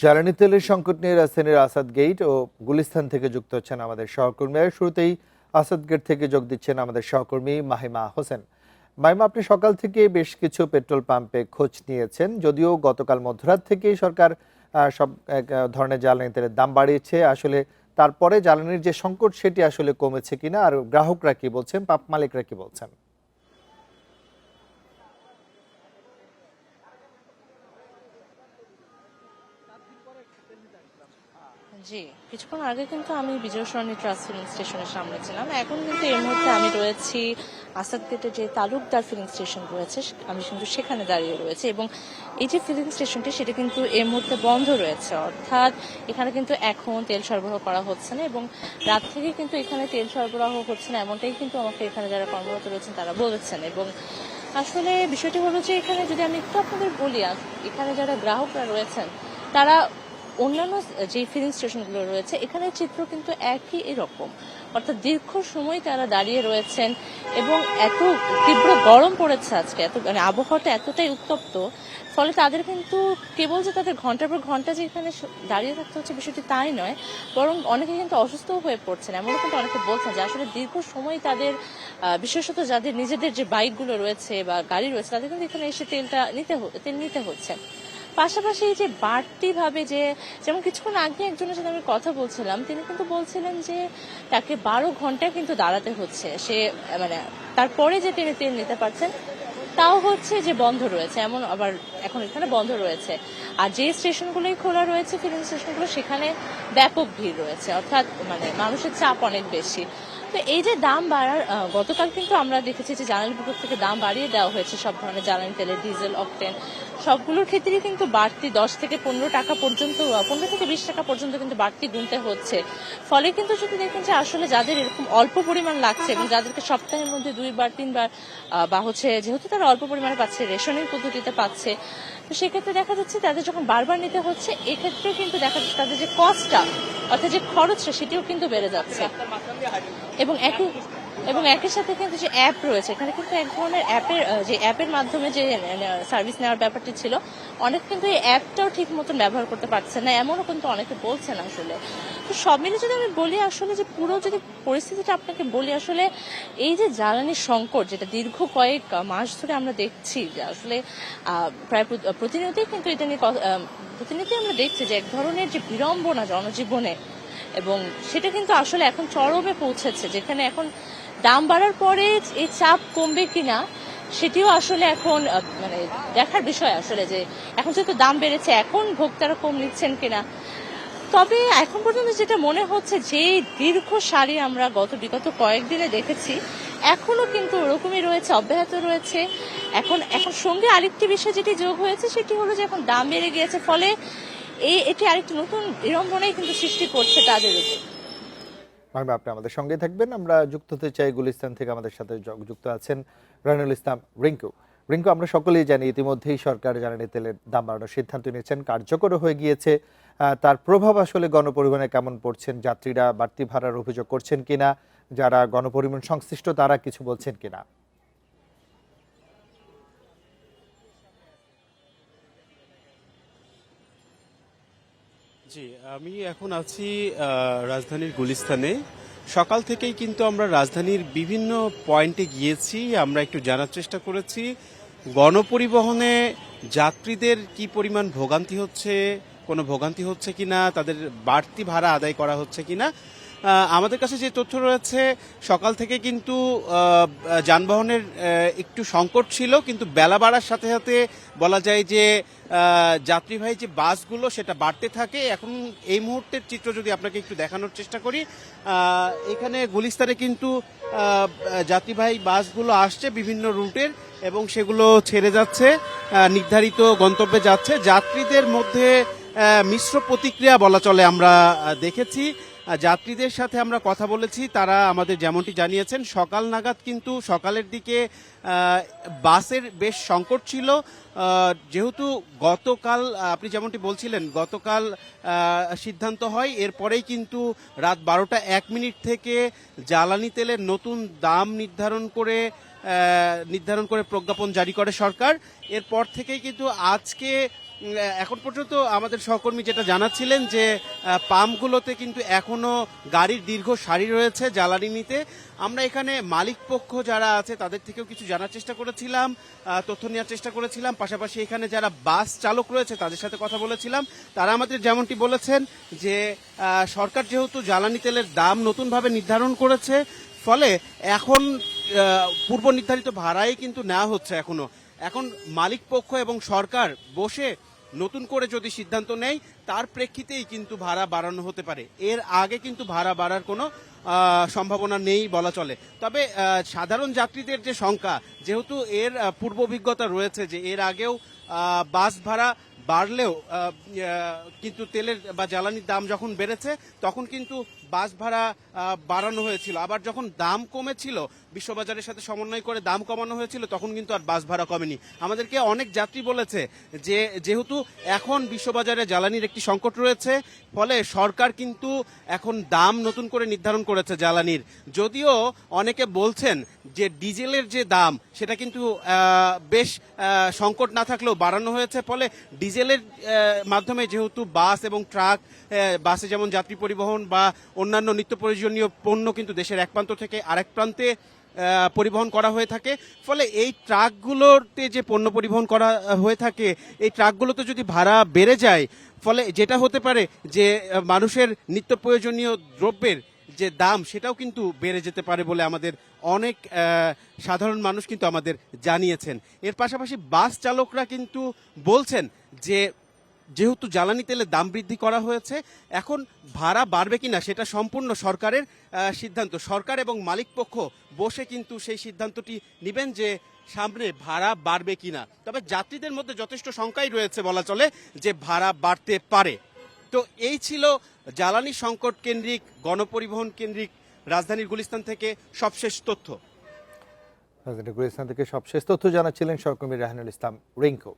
জ্বালানি তেলের সংকট নিয়ে রাজধানীর আসাদ গেট ও গুলিস্তান থেকে যুক্ত হচ্ছেন আমাদের সহকর্মীরা। শুরুতেই আসাদ গেট থেকে যোগ দিচ্ছেন আমাদের সহকর্মী মাহিমা হোসেন। মাহিমা, আপনি সকাল থেকে বেশ কিছু পেট্রোল পাম্পে খোঁজ নিয়েছেন, যদিও গতকাল মধ্যরাত থেকেই সরকার সব ধরনের জ্বালানি তেলের দাম বাড়িয়েছে। আসলে তারপরে জ্বালানির যে সংকট সেটি আসলে কমেছে কিনা, আর গ্রাহকরা কি বলছেন, পাম্প মালিকরা কি বলছেন? জি, কিছুক্ষণ আগে কিন্তু আমি বিজয় সরণি ট্রান্স ফিলিং স্টেশনের সামনে ছিলাম। এখন কিন্তু এই মুহূর্তে আমি রয়েছি আসাদ গেটে যে তালুকদার ফিলিং স্টেশন রয়েছে, আমি কিন্তু সেখানে দাঁড়িয়ে রয়েছে। এবং এই যে ফিলিং স্টেশনটি সেটা কিন্তু এই মুহূর্তে বন্ধ রয়েছে, অর্থাৎ এখানে কিন্তু এখন তেল সরবরাহ করা হচ্ছে না এবং রাত থেকে কিন্তু এখানে তেল সরবরাহ হচ্ছে না, এমনটাই কিন্তু আমাকে এখানে যারা কর্মরত রয়েছেন তারা বলেছেন। এবং আসলে বিষয়টি হলো যে এখানে যদি আমি একটু আপনাদের বলি, এখানে যারা গ্রাহকরা রয়েছেন তারা অন্যান্য যে ফিলিং স্টেশনগুলো রয়েছে এখানে চিত্র কিন্তু একই এরকম, অর্থাৎ দীর্ঘ সময় তারা দাঁড়িয়ে রয়েছেন এবং এত তীব্র গরম পড়েছে আজকে, এত মানে আবহাওয়াটা এতটাই উত্তপ্ত, ফলে তাদের কিন্তু কেবল যে তাদের ঘন্টার পর ঘন্টা যে এখানে দাঁড়িয়ে থাকতে হচ্ছে বিষয়টি তাই নয়, বরং অনেকে কিন্তু অসুস্থও হয়ে পড়ছেন। এমনও কিন্তু অনেকে বলছেন যে আসলে দীর্ঘ সময় তাদের বিশেষত যাদের নিজেদের যে বাইকগুলো রয়েছে বা গাড়ি রয়েছে তাদের কিন্তু এখানে এসে তেল নিতে হচ্ছে। পাশাপাশি এই যে বাড়তি ভাবে যে, যেমন কিছুক্ষণ আগে একজনের সাথে আমি কথা বলছিলাম, তিনি কিন্তু বলছিলেন যে তাকে 12 ঘন্টা কিন্তু দাঁড়াতে হচ্ছে, সে মানে তারপরে যে তিনি তেল নিতে পারছেন তাও হচ্ছে যে বন্ধ রয়েছে, এমন আবার এখন এখানে বন্ধ রয়েছে। আর যে স্টেশনগুলোই খোলা রয়েছে ফিলিং স্টেশনগুলো সেখানে ব্যাপক ভিড় রয়েছে, অর্থাৎ মানে মানুষের চাপ অনেক বেশি। তো এই যে দাম বাড়ার গতকাল কিন্তু আমরা দেখেছি যে জ্বালানি বিভাগ থেকে দাম বাড়িয়ে দেওয়া হয়েছে সব ধরনের জ্বালানি তেলের, ডিজেল, অকটেন সবগুলোর ক্ষেত্রেই কিন্তু বাড়তি 10 থেকে 15 টাকা পর্যন্ত, 15 থেকে 20 টাকা পর্যন্ত কিন্তু বাড়তি গুনতে হচ্ছে। ফলে কিন্তু যদি দেখেন যে আসলে যাদের এরকম অল্প পরিমাণ লাগছে এবং যাদেরকে সপ্তাহের মধ্যে 2 বার 3 বার বা হচ্ছে যেহেতু তারা অল্প পরিমাণে পাচ্ছে, রেশনিং পদ্ধতিতে পাচ্ছে, তো সেক্ষেত্রে দেখা যাচ্ছে তাদের যখন বারবার নিতে হচ্ছে এক্ষেত্রে কিন্তু দেখা যাচ্ছে তাদের যে কস্টটা, অর্থাৎ যে খরচটা সেটিও কিন্তু বেড়ে যাচ্ছে। এবং একই এবং একই সাথে কিন্তু যে অ্যাপ রয়েছে এখানে কিন্তু এক ধরনের অ্যাপের মাধ্যমে যে সার্ভিস নেওয়ার ব্যাপারটি ছিল, অনেক কিন্তু এই অ্যাপটাও ঠিক মতন ব্যবহার করতে পারছে না, এমনও কিন্তু অনেকে বলছেন আসলে। তো সব মিলে যদি আমি বলি আসলে যে পুরো যদি পরিস্থিতিটা আপনাকে বলি, আসলে এই যে জ্বালানির সংকট যেটা দীর্ঘ কয়েক মাস ধরে আমরা দেখছি, যে আসলে প্রায় প্রতিনিয়তই কিন্তু এটা নিয়ে প্রতিনিয়তই আমরা দেখছি যে এক ধরনের যে বিড়ম্বনা জনজীবনে, এবং সেটা কিন্তু আসলে এখন চরমে পৌঁছেছে, যেখানে এখন দাম বাড়ার পরে এই চাপ কমবে কিনা সেটিও আসলে এখন মানে দেখার বিষয় আসলে, যে এখন যেহেতু দাম বেড়েছে এখন ভোক্তারা কম নিচ্ছেন কিনা। তবে এখন পর্যন্ত যেটা মনে হচ্ছে যে দীর্ঘ সারি আমরা বিগত কয়েকদিনে দেখেছি এখনো কিন্তু ওরকমই রয়েছে, অব্যাহত রয়েছে। এখন এখন সঙ্গে আরেকটি বিষয় যেটি যোগ হয়েছে সেটি হলো যে এখন দাম বেড়ে গিয়েছে, ফলে এটি আরেকটি নতুন বিড়ম্বনাই কিন্তু সৃষ্টি করছে তাদের উপর। মাহিমা, আপনি আমাদের সঙ্গে থাকবেন। আমরা যুক্ত হতে চাই গুলিস্তান থেকে, আমাদের সাথে যুক্ত আছেন রানুল ইসলাম রিঙ্কু। রিঙ্কু, আমরা সকলেই জানি ইতিমধ্যেই সরকার জ্বালানি তেলের দাম বাড়ানোর সিদ্ধান্ত নিয়েছেন, কার্যকর হয়ে গিয়েছে। তার প্রভাব আসলে গণপরিবহনে কেমন পড়ছেন? যাত্রীরা বাড়তি ভাড়ার অভিযোগ করছেন কিনা, যারা গণপরিবহন সংশ্লিষ্ট তারা কিছু বলছেন কিনা? জি, আমি এখন আছি রাজধানীর গুলিস্তানে। সকাল থেকেই কিন্তু আমরা রাজধানীর বিভিন্ন পয়েন্টে গিয়েছি, আমরা একটু জানার চেষ্টা করেছি গণপরিবহনে যাত্রীদের কি পরিমাণ ভোগান্তি হচ্ছে, কোনো ভোগান্তি হচ্ছে কিনা, তাদের বাড়তি ভাড়া আদায় করা হচ্ছে কিনা। আমাদের কাছে যে তথ্য রয়েছে, সকাল থেকে কিন্তু যানবাহনের একটু সংকট ছিল, কিন্তু বেলা বাড়ার সাথে সাথে বলা যায় যে যাত্রীবাহী যে বাসগুলো সেটা বাড়তে থাকে। এখন এই মুহূর্তের চিত্র যদি আপনাকে একটু দেখানোর চেষ্টা করি, এখানে গুলিস্তানে কিন্তু যাত্রীবাহী বাসগুলো আসছে বিভিন্ন রুটের এবং সেগুলো ছেড়ে যাচ্ছে, নির্ধারিত গন্তব্যে যাচ্ছে। যাত্রীদের মধ্যে মিশ্র প্রতিক্রিয়া বলা চলে আমরা দেখেছি। যাত্রীদের সাথে আমরা কথা বলেছি, তারা আমাদের যেমনটি জানিয়েছেন সকাল নাগাদ কিন্তু সকালের দিকে বাসের বেশ সংকট ছিল, যেহেতু গতকাল আপনি যেমনটি বলছিলেন গতকাল সিদ্ধান্ত হয়, এরপরেই কিন্তু রাত 12টা 1 মিনিট থেকে জ্বালানি তেলের নতুন দাম নির্ধারণ করে প্রজ্ঞাপন জারি করে সরকার। এরপর থেকেই কিন্তু আজকে এখন পর্যন্ত আমাদের সহকর্মী যেটা জানাচ্ছিলেন যে পাম্পগুলোতে কিন্তু এখনো গাড়ির দীর্ঘ সারি রয়েছে জ্বালানি নিতে। আমরা এখানে মালিক পক্ষ যারা আছে তাদের থেকেও কিছু জানার চেষ্টা করেছিলাম, তথ্য নেওয়ার চেষ্টা করেছিলাম। পাশাপাশি এখানে যারা বাস চালক রয়েছে তাদের সাথে কথা বলেছিলাম। তারা আমাদের যেমনটি বলেছেন যে সরকার যেহেতু জ্বালানি তেলের দাম নতুনভাবে নির্ধারণ করেছে, ফলে এখন পূর্ব নির্ধারিত ভাড়াই কিন্তু নেওয়া হচ্ছে। এখন মালিক পক্ষ এবং সরকার বসে নতুন করে যদি সিদ্ধান্ত নেয় তার প্রেক্ষিতেই কিন্তু ভাড়া বাড়ানো হতে পারে। এর আগে কিন্তু ভাড়া বাড়ার কোনো সম্ভাবনা নেই বলা চলে। তবে সাধারণ যাত্রীদের যে সংখ্যা, যেহেতু এর পূর্ব অভিজ্ঞতা রয়েছে যে এর আগেও বাস ভাড়া বাড়লেও কিন্তু তেলের বা জ্বালানির দাম যখন বেড়েছে তখন কিন্তু বাস ভাড়া বাড়ানো হয়েছিল। আবার যখন দাম কমেছিল, বিশ্ববাজারের সাথে সমন্বয় করে দাম কমানো হয়েছিল, তখন কিন্তু আর বাস ভাড়া কমেনি। আমাদেরকে অনেক যাত্রী বলেছে যে যেহেতু এখন বিশ্ববাজারে জ্বালানির একটি সংকট রয়েছে, ফলে সরকার কিন্তু এখন দাম নতুন করে নির্ধারণ করেছে জ্বালানির। যদিও অনেকে বলছেন যে ডিজেলের যে দাম সেটা কিন্তু বেশ সংকট না থাকলেও বাড়ানো হয়েছে, ফলে ডিজেলের মাধ্যমে যেহেতু বাস এবং ট্রাক, বাসে যেমন যাত্রী পরিবহন বা অন্যান্য নিত্য প্রয়োজনীয় পণ্য কিন্তু দেশের এক প্রান্ত থেকে আরেক প্রান্তে পরিবহন করা হয়ে থাকে, ফলে এই ট্রাকগুলোতে যে পণ্য পরিবহন করা হয়ে থাকে এই ট্রাকগুলোতে যদি ভাড়া বেড়ে যায়, ফলে যেটা হতে পারে যে মানুষের নিত্য প্রয়োজনীয় দ্রব্যের যে দাম সেটাও কিন্তু বেড়ে যেতে পারে বলে আমাদের অনেক সাধারণ মানুষ কিন্তু আমাদের জানিয়েছেন। এর পাশাপাশি বাস চালকরা কিন্তু বলছেন যে যেহেতু জ্বালানি তেলের দাম বৃদ্ধি করা হয়েছে, এখন ভাড়া বাড়বে কিনা সেটা সম্পূর্ণ সরকারের সিদ্ধান্ত। সরকার এবং মালিক পক্ষ বসে কিন্তু সেই সিদ্ধান্তটি নেবেন যে সামনে ভাড়া বাড়বে কিনা। তবে যাত্রীদের মধ্যে যথেষ্ট শঙ্কাই রয়েছে বলা চলে যে ভাড়া বাড়তে পারে। তো এই ছিল জ্বালানি সংকট কেন্দ্রিক, গণপরিবহন কেন্দ্রিক রাজধানীর গুলিস্তান থেকে সবশেষ তথ্য। রাজধানীর গুলিস্তান থেকে সবশেষ তথ্য জানাচ্ছিলেন সহকর্মী রাহানুল ইসলাম রিঙ্কু।